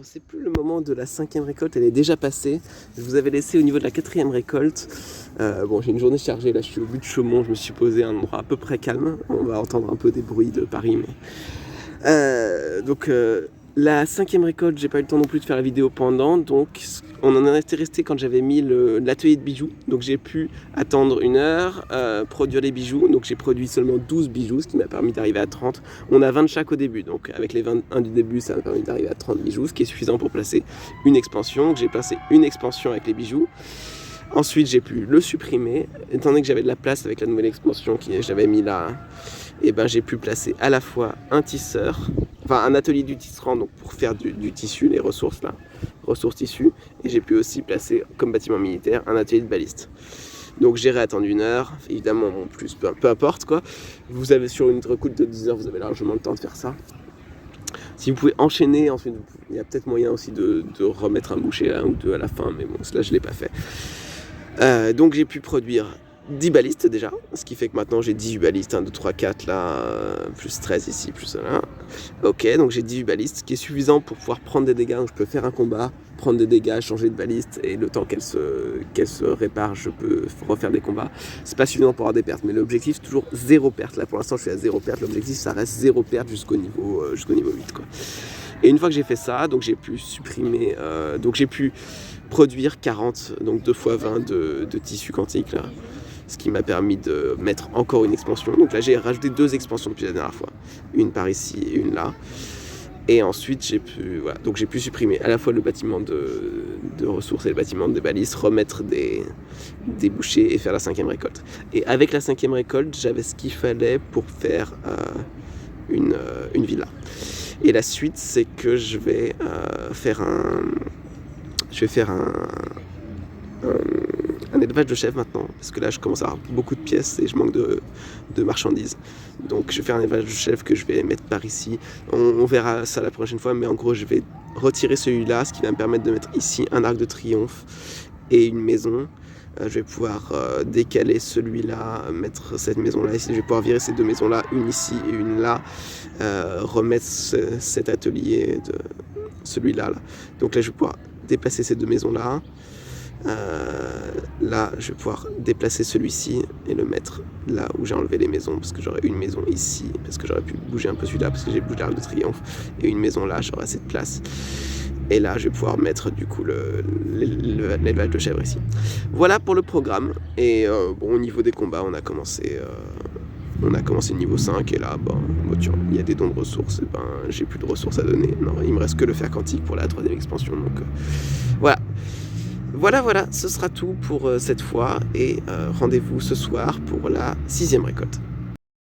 c'est plus le moment de la 5e récolte, elle est déjà passée. Je vous avais laissé au niveau de la 4e récolte. Bon, j'ai une journée chargée, là je suis au but de Chaumont, je me suis posé à un endroit à peu près calme. On va entendre un peu des bruits de Paris, mais... la 5e récolte, j'ai pas eu le temps non plus de faire la vidéo pendant, donc on en était resté quand j'avais mis l'atelier de bijoux. Donc j'ai pu attendre 1 heure, produire les bijoux. Donc j'ai produit seulement 12 bijoux, ce qui m'a permis d'arriver à 30. On a 20 de chaque au début, donc avec les 21 du début, ça m'a permis d'arriver à 30 bijoux, ce qui est suffisant pour placer une expansion. Donc j'ai placé une expansion avec les bijoux. Ensuite, j'ai pu le supprimer, étant donné que j'avais de la place avec la nouvelle expansion que j'avais mis là. Et ben j'ai pu placer à la fois un tisseur, enfin un atelier du tisserand, donc pour faire du tissu, les ressources là, ressources tissus, et j'ai pu aussi placer comme bâtiment militaire un atelier de baliste. Donc j'ai réattendu 1 heure, évidemment en plus peu importe quoi. Vous avez sur une recoute de 10 heures, vous avez largement le temps de faire ça. Si vous pouvez enchaîner, ensuite il y a peut-être moyen aussi de remettre un boucher à 1 ou 2 à la fin, mais bon, cela je l'ai pas fait. Donc j'ai pu produire 10 balistes déjà, ce qui fait que maintenant j'ai 18 balistes, 1, 2, 3, 4 là, plus 13 ici, plus là. Ok, donc j'ai 18 balistes, ce qui est suffisant pour pouvoir prendre des dégâts. Donc je peux faire un combat, prendre des dégâts, changer de baliste, et le temps qu'elle se répare, je peux refaire des combats. C'est pas suffisant pour avoir des pertes, mais l'objectif c'est toujours 0 perte. Là pour l'instant je suis à 0 perte, l'objectif ça reste 0 perte jusqu'au niveau 8 quoi. Et une fois que j'ai fait ça, donc j'ai pu supprimer, donc j'ai pu produire 40, donc 2 x 20 de tissu quantique là. Ce qui m'a permis de mettre encore une expansion. Donc là, j'ai rajouté 2 expansions depuis la dernière fois. Une par ici et une là. Et ensuite, j'ai pu supprimer à la fois le bâtiment de ressources et le bâtiment des balises, remettre des bouchers et faire la 5e récolte. Et avec la 5e récolte, j'avais ce qu'il fallait pour faire une villa. Et la suite, c'est que je vais faire un élevage de chèvres maintenant, parce que là je commence à avoir beaucoup de pièces et je manque de marchandises. Donc je vais faire un élevage de chèvres que je vais mettre par ici. On verra ça la prochaine fois, mais en gros je vais retirer celui-là, ce qui va me permettre de mettre ici un arc de triomphe et une maison. Je vais pouvoir décaler celui-là, mettre cette maison-là ici. Je vais pouvoir virer ces 2 maisons-là, une ici et une là, remettre cet atelier de celui-là. Là. Donc là je vais pouvoir déplacer ces 2 maisons-là. Là, je vais pouvoir déplacer celui-ci et le mettre là où j'ai enlevé les maisons, parce que j'aurais une maison ici, parce que j'aurais pu bouger un peu celui-là, parce que j'ai bougé l'arc de triomphe, et une maison là, j'aurai assez de place. Et là, je vais pouvoir mettre du coup l'élevage de chèvres ici. Voilà pour le programme. Et bon, au niveau des combats, on a commencé niveau 5, et là, il y a des dons de ressources, et j'ai plus de ressources à donner. Non, il me reste que le fer quantique pour la 3e expansion, donc voilà. Voilà, ce sera tout pour cette fois, et rendez-vous ce soir pour la 6e récolte.